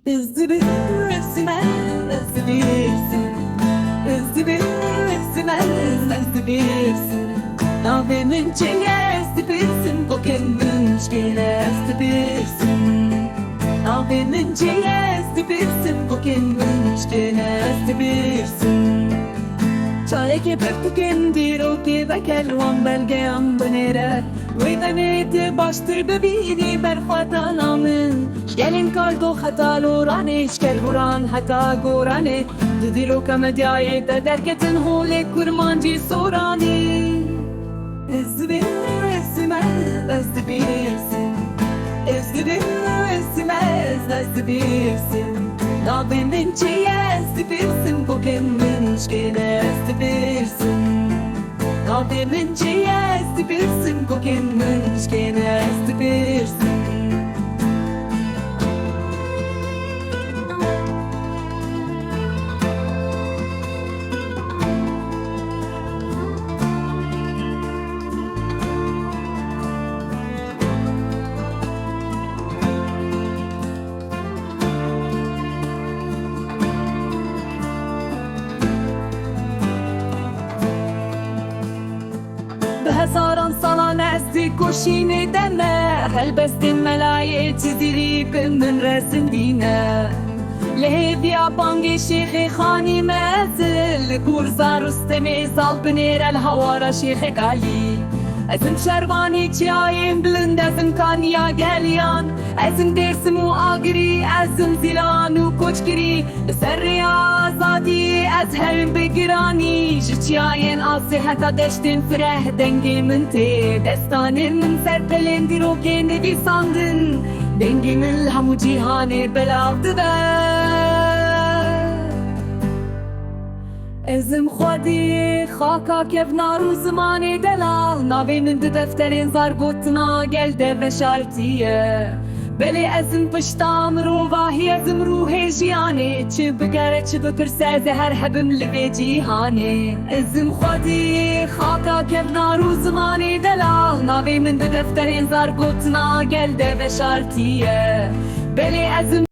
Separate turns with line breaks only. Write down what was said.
Üzülürsün, üzülürsün. Üzülürsün, üzülürsün. Navemin çeyestibilsin, bu kendin çeyestibilsin. Navemin çeyestibilsin, bu kendin çeyestibilsin. Çayke bıktı kendir o diye kelvan belgeyan benere. Vedaneti bastırdı beni berfatan amın. Gelin kardo hata lorane işkel buran hata gorane. Didilo kamediye de derketin hole kurmancı sorani. Ezbilirsin, ezbilirsin. Ezbilirsin, ezbilirsin. Nabemin çeyestibilsin, bu kendin çeyestibilsin. Nabemin çeyestibilsin, bu kendin çeyestibilsin. هزاران سالا نزدیک کشینه دمه هلبست ملایه تدریب من رسم دینه لهدیا بانگی شیخ خانی مزل گورزار استمی زال بنیر الهوارا شیخ قالی ازم شروانی چیایم بلند ازم کانیا گلیان ازم درسم و آگری ازم زیلان و کچگری سر آزادی از هم بگرانی جچیاین آسی حتا دشتین فره دنگی من تی دستانین من سر پلندی رو گنده بی ساندن دنگی من همو جیهانی بلاغده به ازم خودی خاکا کف نارو زمانی دلال ناوی من ده دفترین زار گوتنا گلده و شارتیه بلی ازم پشتام رو واهی ازم روح جیانی چه بگره چه بپرسه زهر حبم لبی جیهانی ازم خودی خاکا کف نارو زمانی دلال ناوی من ده دفترین زار گوتنا گلده و شارتیه بلی ازم